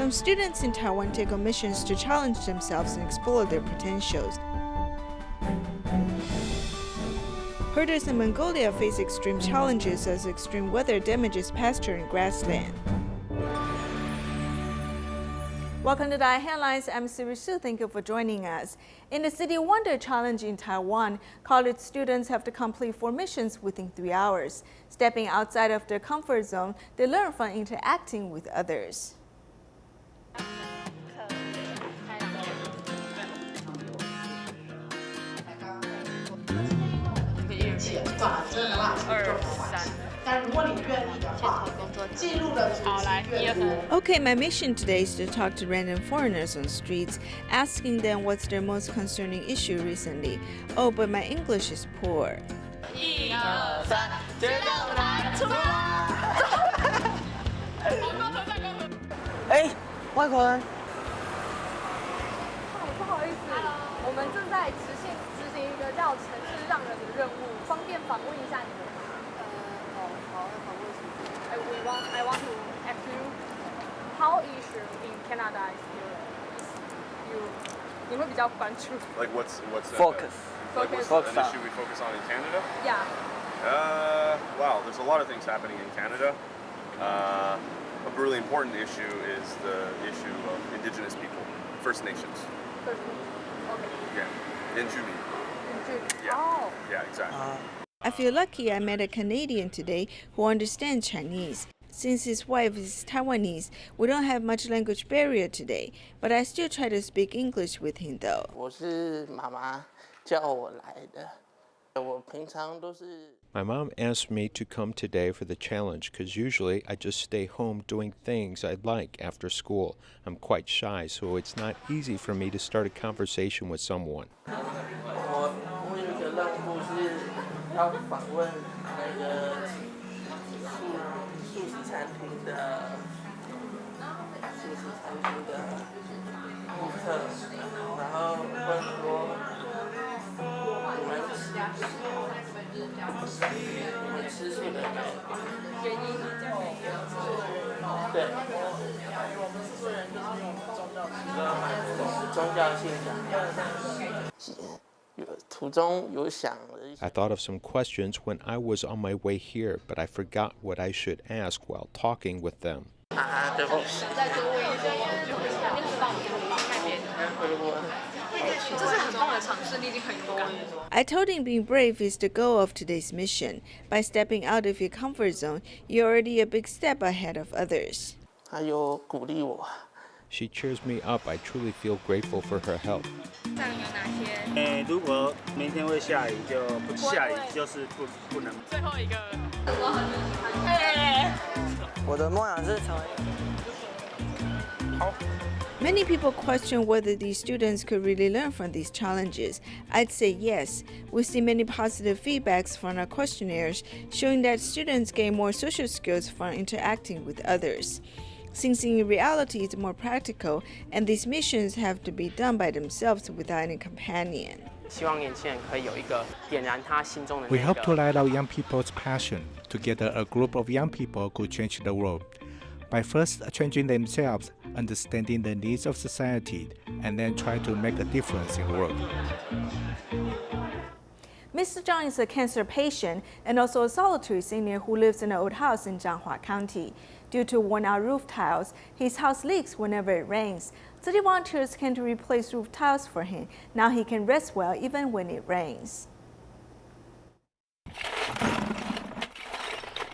Some students in Taiwan take on missions to challenge themselves and explore their potentials. Herders in Mongolia face extreme challenges as extreme weather damages pasture and grassland. Welcome to the Headlines. I'm Siri Su. Thank you for joining us. In the City Wonder Challenge in Taiwan, college students have to complete 4 missions within 3 hours. Stepping outside of their comfort zone, they learn from interacting with others. Okay, my mission today is to talk to random foreigners on streets, asking them what's their most concerning issue recently. Oh, but my English is poor. 1, 2, 3， 哎，外国人。不好意思，我们正在执行一个叫城市让人的任务，方便访问一下你们吗？好，要访问什么？I want to ask you how issue in Canada is you 你会比较关注 Like what's Focus. Like what's an issue we focus on in Canada? Yeah. Wow, there's a lot of things happening in Canada. A really important issue is the issue of Indigenous people, First Nations. First Nations. Okay. Yeah, Injuni. Yeah. Oh. Yeah, exactly. I feel lucky I met a Canadian today who understands Chinese. Since his wife is Taiwanese, we don't have much language barrier today, but I still try to speak English with him though. 我是妈妈叫我来的，我平常都是。My mom asked me to come today for the challenge because usually I just stay home doing things I like after school. I'm quite shy, so it's not easy for me to start a conversation with someone. 我有一个任务是要访问那个素食餐厅的顾客，然后问说你们吃素的原因？对，宗教信仰。途中有想了一些。 I thought of some questions when I was on my way here, but I forgot what I should ask while talking with them. 对不起。这是很棒的尝试，你已经很勇敢了。I told him being brave is the goal of today's mission. By stepping out of your comfort zone, you're already a big step ahead of others. 他有鼓励我。 She cheers me up. I truly feel grateful for her help. 上有哪些？如果明天会下雨，就不下雨就是不能。最后一个。我的梦想是成为。好。 Many people question whether these students could really learn from these challenges. I'd say yes. We see many positive feedbacks from our questionnaires showing that students gain more social skills from interacting with others. Since in reality it's more practical and these missions have to be done by themselves without any companion. 希望年轻人可以有一个点燃他心中的那 We 个。 hope to light up young people's passion. Together, a group of young people could change the world. By first changing themselves, understanding the needs of society, and then try to make a difference in the world. Mr. Zhang is a cancer patient and also a solitary senior who lives in an old house in Zhanghua County. Due to worn-out roof tiles, his house leaks whenever it rains. City volunteers came to replace roof tiles for him. Now he can rest well even when it rains.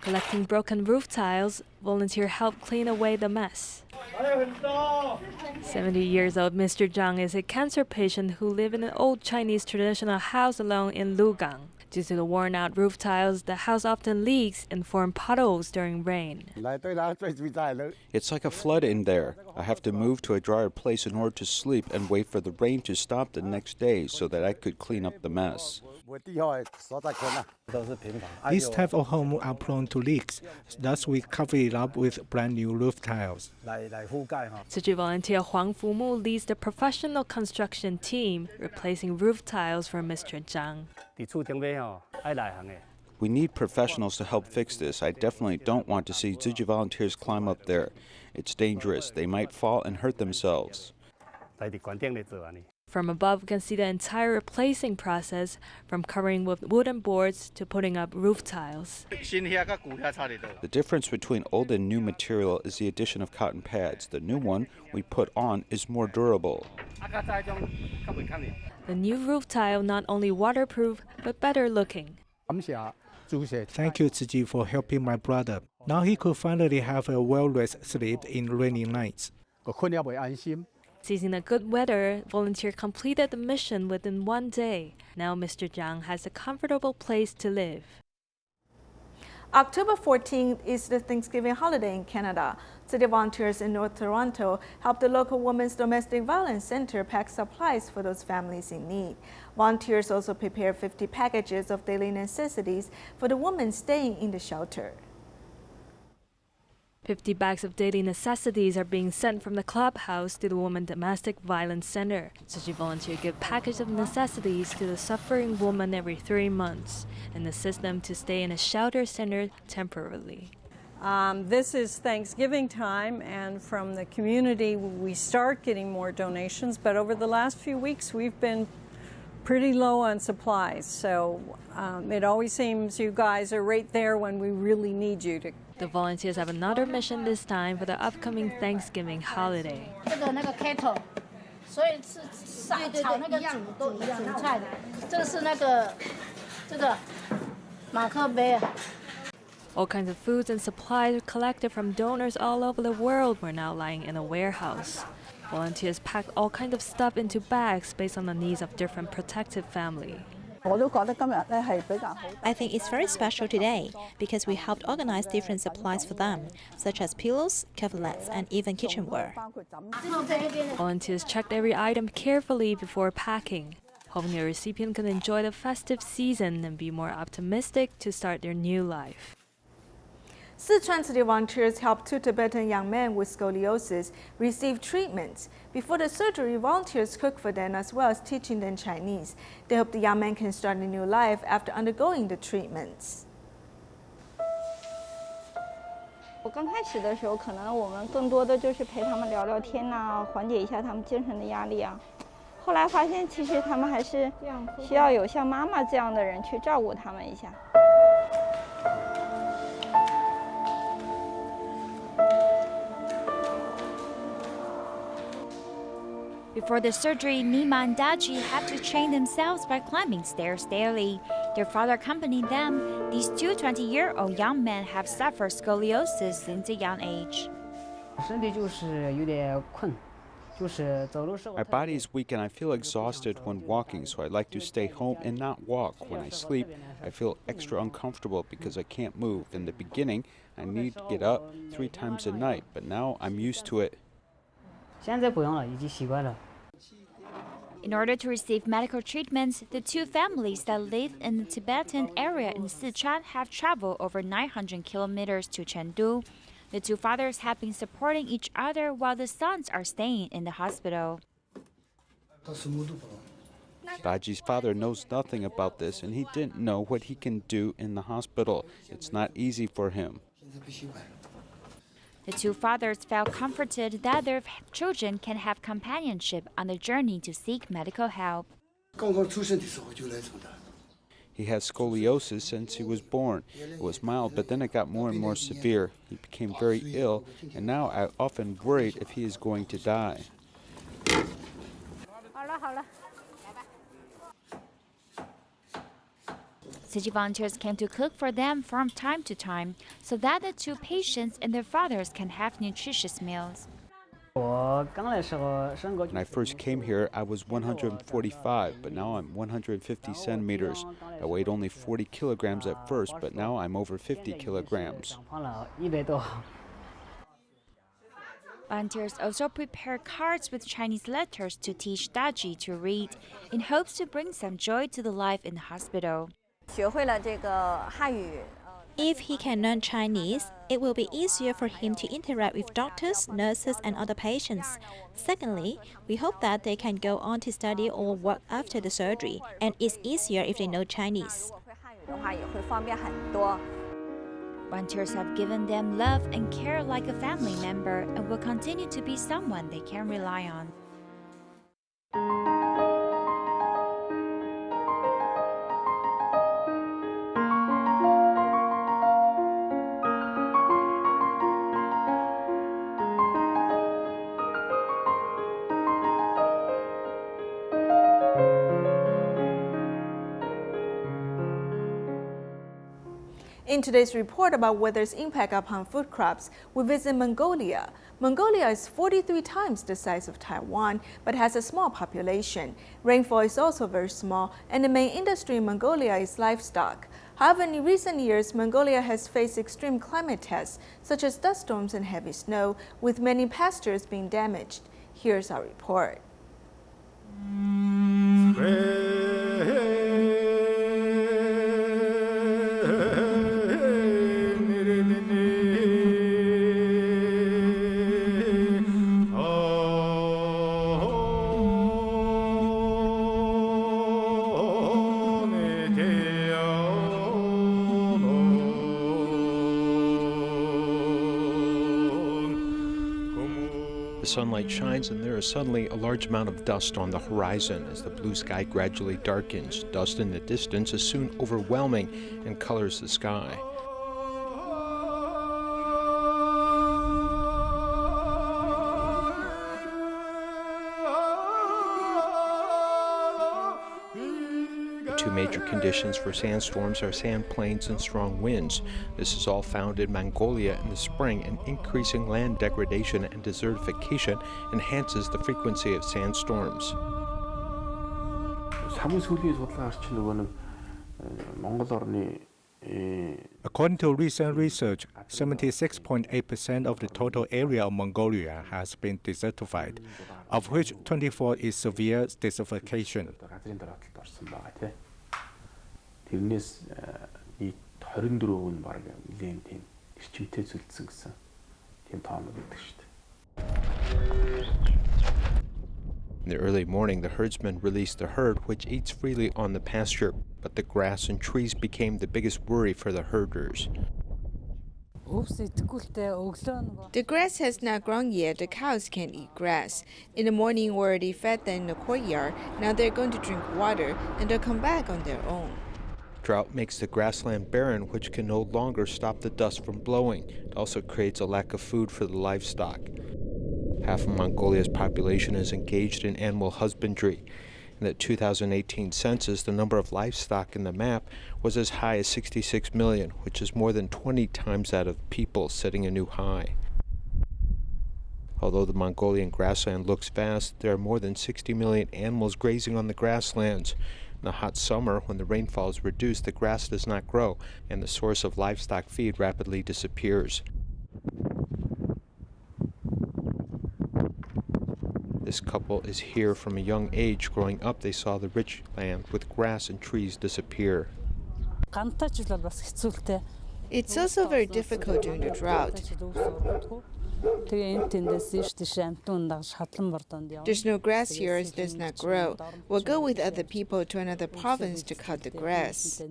Collecting broken roof tiles, volunteers help clean away the mess. 70 years old Mr. Zhang is a cancer patient who lives in an old Chinese traditional house alone in Lugang. Due to the worn-out roof tiles, the house often leaks and form puddles during rain. It's like a flood in there. I have to move to a drier place in order to sleep and wait for the rain to stop the next day so that I could clean up the mess. These type of homes are prone to leaks, thus we cover it up with brand new roof tiles. City volunteer Huang Fumu leads the professional construction team, replacing roof tiles for Mr. Zhang. We need professionals to help fix this. I definitely don't want to see Tzu volunteers climb up there. It's dangerous. They might fall and hurt themselves. From above, you can see the entire replacing process, from covering with wooden boards to putting up roof tiles. The difference between old and new material is the addition of cotton pads. The new one we put on is more durable. The new roof tile not only waterproof, but better looking. Thank you, Tzu, for helping my brother. Now he could finally have a well-rest sleep in rainy nights. Seizing the good weather, volunteer completed the mission within 1 day. Now Mr. Zhang has a comfortable place to live. October 14th is the Thanksgiving holiday in Canada. City volunteers in North Toronto helped the local Women's Domestic Violence Center pack supplies for those families in need. Volunteers also prepared 50 packages of daily necessities for the women staying in the shelter. 50 bags of daily necessities are being sent from the clubhouse to the Women's Domestic Violence Center. Such volunteers give packages of necessities to the suffering woman every 3 months and assist them to stay in a shelter center temporarily. This is Thanksgiving time, and from the community we start getting more donations, but over the last few weeks we've been pretty low on supplies, so it always seems you guys are right there when we really need you to. The volunteers have another mission this time for the upcoming Thanksgiving holiday. All kinds of foods and supplies collected from donors all over the world were now lying in a warehouse. Volunteers packed all kinds of stuff into bags based on the needs of different protected families. I think it's very special today because we helped organize different supplies for them, such as pillows, coverlets, and even kitchenware. Volunteers checked every item carefully before packing, hoping the recipient can enjoy the festive season and be more optimistic to start their new life. Sichuan City volunteers helped 2 Tibetan young men with scoliosis receive treatments. Before the surgery, volunteers cooked for them as well as teaching them Chinese. They hope the young men can start a new life after undergoing the treatments. 我刚开始的时候，可能我们更多的就是陪他们聊聊天呐，缓解一下他们精神的压力啊。后来发现，其实他们还是需要有像妈妈这样的人去照顾他们一下。 Before the surgery, Nima and Daji had to train themselves by climbing stairs daily. Their father accompanied them. These 2 20-year-old young men have suffered scoliosis since a young age. My body is weak and I feel exhausted when walking, so I like to stay home and not walk. When I sleep, I feel extra uncomfortable because I can't move. In the beginning, I need to get up 3 times a night, but now I'm used to it. In order to receive medical treatments, the 2 families that live in the Tibetan area in Sichuan have traveled over 900 kilometers to Chengdu. The 2 fathers have been supporting each other while the sons are staying in the hospital. Daji's father knows nothing about this and he didn't know what he can do in the hospital. It's not easy for him. The 2 fathers felt comforted that their children can have companionship on the journey to seek medical help. He has scoliosis since he was born. It was mild, but then it got more and more severe. He became very ill, and now I often worried if he is going to die. City volunteers came to cook for them from time to time so that the 2 patients and their fathers can have nutritious meals. When I first came here, I was 145, but now I'm 150 centimeters. I weighed only 40 kilograms at first, but now I'm over 50 kilograms. Volunteers also prepare cards with Chinese letters to teach Daji to read in hopes to bring some joy to the life in the hospital. If he can learn Chinese, it will be easier for him to interact with doctors, nurses, and other patients. Secondly, we hope that they can go on to study or work after the surgery, and it's easier if they know Chinese. 的话，也会方便很多。 Renters have given them love and care like a family member and will continue to be someone they can rely on. In today's report about weather's impact upon food crops, we visit Mongolia. Mongolia is 43 times the size of Taiwan, but has a small population. Rainfall is also very small, and the main industry in Mongolia is livestock. However, in recent years, Mongolia has faced extreme climate tests, such as dust storms and heavy snow, with many pastures being damaged. Here's our report. The sunlight shines and there is suddenly a large amount of dust on the horizon. As the blue sky gradually darkens, dust in the distance is soon overwhelming and colors the sky. Two major conditions for sandstorms are sand plains and strong winds. This is all found in Mongolia in the spring, and increasing land degradation and desertification enhances the frequency of sandstorms. According to recent research, 76.8% of the total area of Mongolia has been desertified, of which 24% is severe desertification. In the early morning, the herdsmen released the herd, which eats freely on the pasture, but the grass and trees became the biggest worry for the herders. The grass has not grown yet. The cows can't eat grass. In the morning, we already fed them in the courtyard. Now they're going to drink water, and they'll come back on their own. Drought makes the grassland barren, which can no longer stop the dust from blowing. It also creates a lack of food for the livestock. Half of Mongolia's population is engaged in animal husbandry. In the 2018 census, the number of livestock in the map was as high as 66 million, which is more than 20 times that of people, setting a new high. Although the Mongolian grassland looks vast, there are more than 60 million animals grazing on the grasslands. In the hot summer, when the rainfall is reduced, the grass does not grow, and the source of livestock feed rapidly disappears. This couple is here from a young age. Growing up, they saw the rich land with grass and trees disappear. It's also very difficult during the drought. There's no grass here, it does not grow. We'll go with other people to another province to cut the grass.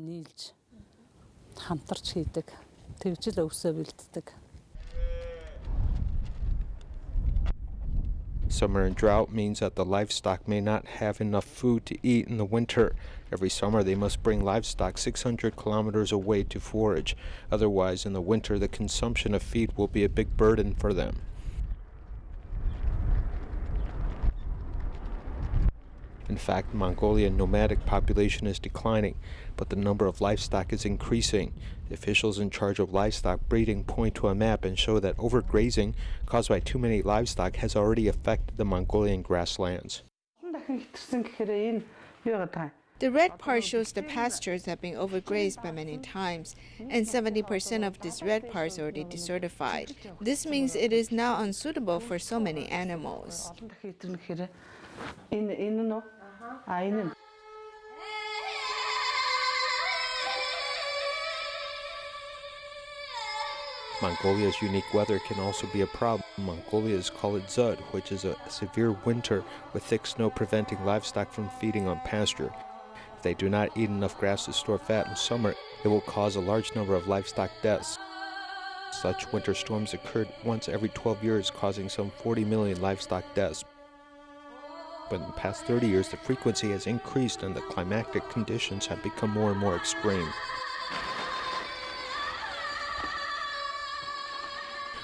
Summer and drought means that the livestock may not have enough food to eat in the winter. Every summer they must bring livestock 600 kilometers away to forage. Otherwise, in the winter, the consumption of feed will be a big burden for them. In fact, the Mongolian nomadic population is declining, but the number of livestock is increasing. The officials in charge of livestock breeding point to a map and show that overgrazing caused by too many livestock has already affected the Mongolian grasslands. The red part shows the pastures have been overgrazed by many times, and 70% of this red part is already desertified. This means it is now unsuitable for so many animals. Mongolia's unique weather can also be a problem. Mongolians call it Drought, which is a severe winter with thick snow preventing livestock from feeding on pasture. If they do not eat enough grass to store fat in summer, it will cause a large number of livestock deaths. Such winter storms occurred once every 12 years, causing some 40 million livestock deaths. But in the past 30 years, the frequency has increased and the climatic conditions have become more and more extreme.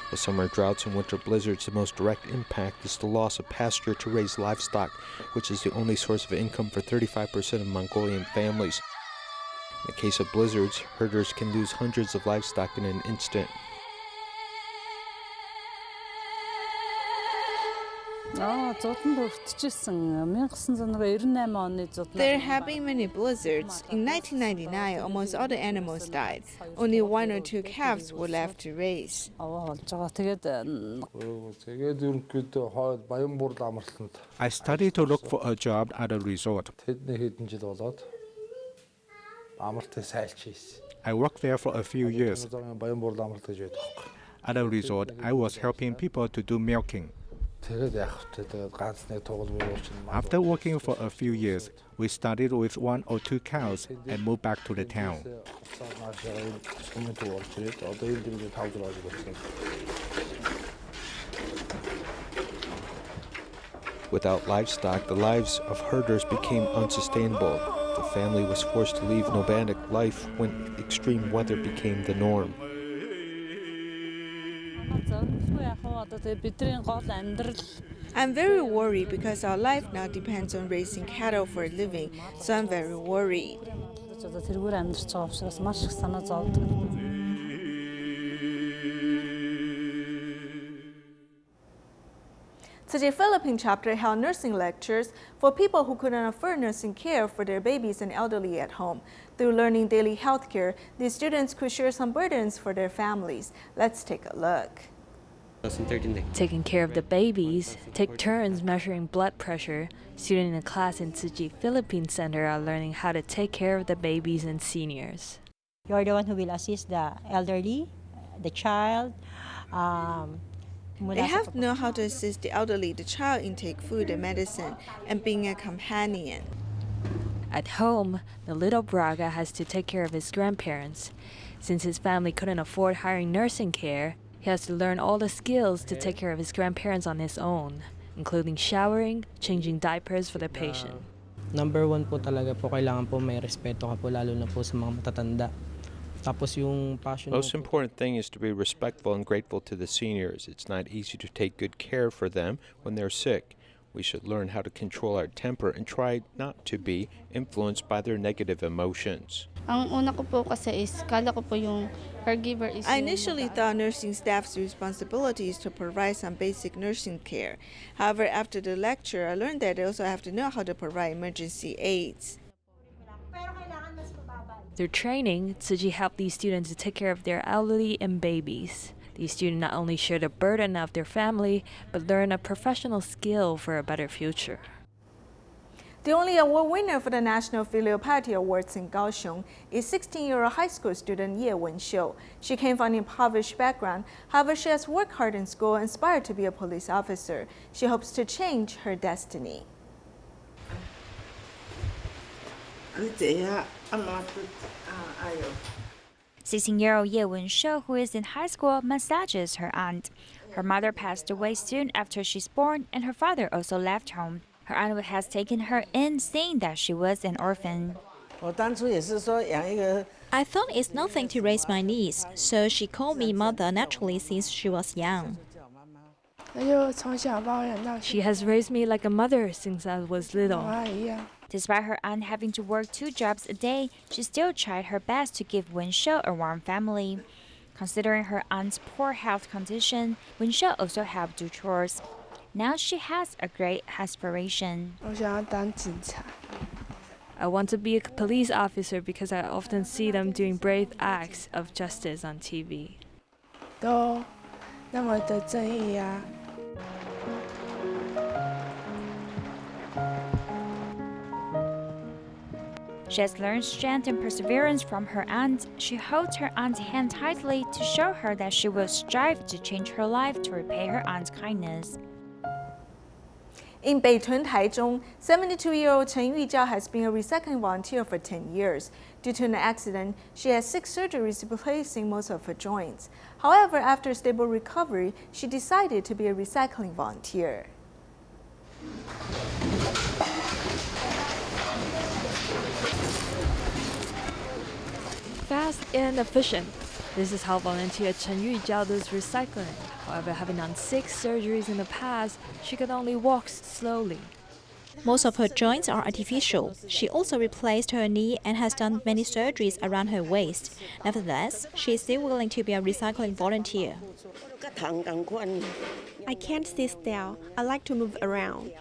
With summer droughts and winter blizzards, the most direct impact is the loss of pasture to raise livestock, which is the only source of income for 35% of Mongolian families. In the case of blizzards, herders can lose hundreds of livestock in an instant. There have been many blizzards. In 1999, almost all the animals died. Only 1 or 2 calves were left to raise. I started to look for a job at a resort. I worked there for a few years. At a resort, I was helping people to do milking. After working for a few years, we started with 1 or 2 cows and moved back to the town. Without livestock, the lives of herders became unsustainable. The family was forced to leave nomadic life when extreme weather became the norm. I'm very worried because our life now depends on raising cattle for a living, so I'm very worried. Tsuji Philippine chapter held nursing lectures for people who couldn't afford nursing care for their babies and elderly at home. Through learning daily health care, these students could share some burdens for their families. Let's take a look. Taking care of the babies, take turns measuring blood pressure. Students in a class in Tsuji Philippine Center are learning how to take care of the babies and seniors. You're the one who will assist the elderly, the child. They have to know how to assist the elderly, the child in take food and medicine, and being a companion. At home, the little Braga has to take care of his grandparents. Since his family couldn't afford hiring nursing care, he has to learn all the skills to take care of his grandparents on his own, including showering, changing diapers for the patient. Number 1 po talaga po, kailangan po may respeto ka po, lalo na po sa mga matatanda. Most important thing is to be respectful and grateful to the seniors. It's not easy to take good care for them when they're sick. We should learn how to control our temper and try not to be influenced by their negative emotions. I initially thought nursing staff's responsibility is to provide some basic nursing care. However, after the lecture, I learned that they also have to know how to provide emergency aids. Through training, Tsuji helped these students to take care of their elderly and babies. These students not only share the burden of their family, but learn a professional skill for a better future. The only award winner for the National Filial Piety Awards in Kaohsiung is 16-year-old high school student Ye Wen-xiu. She came from an impoverished background. However, she has worked hard in school and aspired to be a police officer. She hopes to change her destiny. 16-year-old Ye Wen-xiu, who is in high school, massages her aunt. Her mother passed away soon after she's born, and her father also left home. Her aunt has taken her in, saying that she was an orphan. I thought it's nothing to raise my niece, so she called me mother naturally since she was young. She has raised me like a mother since I was little. Despite her aunt having to work 2 jobs a day, she still tried her best to give Wen-xiu a warm family. Considering her aunt's poor health condition, Wen-xiu also helped do chores. Now she has a great aspiration. I want to be a police officer because I often see them doing brave acts of justice on TV. She has learned strength and perseverance from her aunt. She holds her aunt's hand tightly to show her that she will strive to change her life to repay her aunt's kindness. In Beitun, Taichung, 72-year-old Chen Yujiao has been a recycling volunteer for 10 years. Due to an accident, she has 6 surgeries replacing most of her joints. However, after stable recovery, she decided to be a recycling volunteer. Fast and efficient. This is how volunteer Chen Yujiao does recycling. However, having done 6 surgeries in the past, she could only walk slowly. Most of her joints are artificial. She also replaced her knee and has done many surgeries around her waist. Nevertheless, she is still willing to be a recycling volunteer. I can't sit still. I like to move around.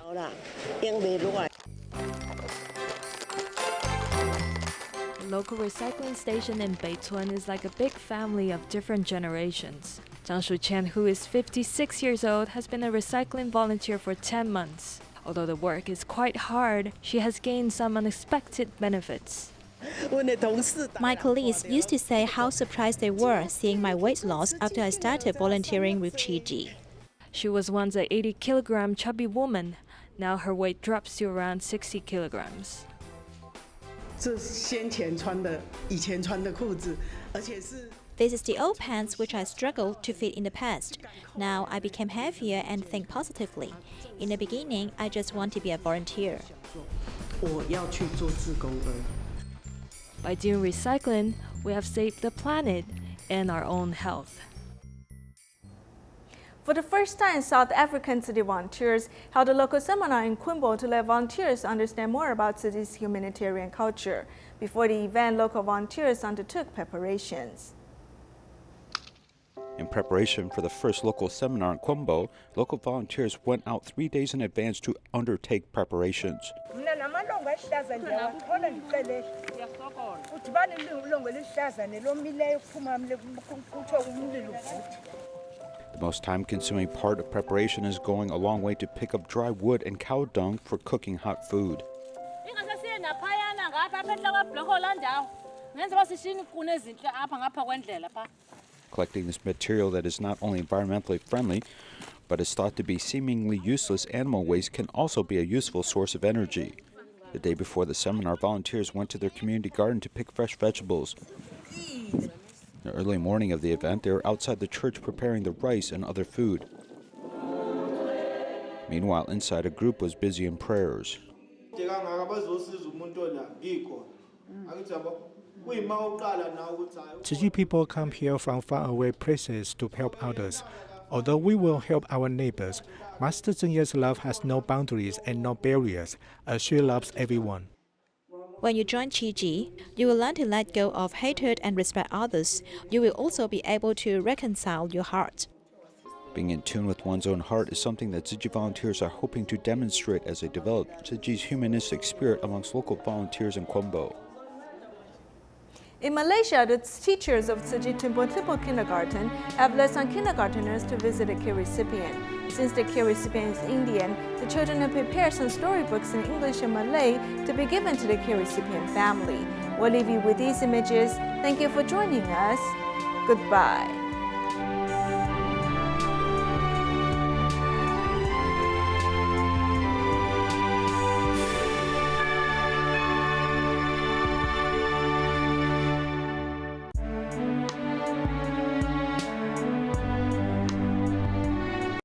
The local recycling station in Beitun is like a big family of different generations. Zhang Shuqian, who is 56 years old, has been a recycling volunteer for 10 months. Although the work is quite hard, she has gained some unexpected benefits. My colleagues used to say how surprised they were seeing my weight loss after I started volunteering with Qiji. She was once an 80-kilogram chubby woman. Now her weight drops to around 60 kilograms. This is the old pants which I struggled to fit in the past. Now I became heavier and think positively. In the beginning, I just want to be a volunteer. By doing recycling, we have saved the planet and our own health. For the first time, South African city volunteers held a local seminar in Quimbo to let volunteers understand more about city's humanitarian culture. Before the event, local volunteers undertook preparations. In preparation for the first local seminar in Quimbo, local volunteers went out 3 days in advance to undertake preparations. The most time-consuming part of preparation is going a long way to pick up dry wood and cow dung for cooking hot food. Collecting this material that is not only environmentally friendly, but is thought to be seemingly useless animal waste can also be a useful source of energy. The day before the seminar, volunteers went to their community garden to pick fresh vegetables. In the early morning of the event, they were outside the church preparing the rice and other food. Meanwhile, inside, a group was busy in prayers. Tzu people come here from faraway places to help others. Although we will help our neighbors, Master Zhenye's love has no boundaries and no barriers, as she loves everyone. When you join Qiji, you will learn to let go of hatred and respect others. You will also be able to reconcile your heart. Being in tune with one's own heart is something that Tzu volunteers are hoping to demonstrate as they develop Tzu's humanistic spirit amongst local volunteers in Quimbo. In Malaysia, the teachers of Tzu Temple Kindergarten have led some kindergarteners to visit a care recipient. Since the care recipient is Indian, the children have prepared some storybooks in English and Malay to be given to the care recipient family. We'll leave you with these images. Thank you for joining us. Goodbye.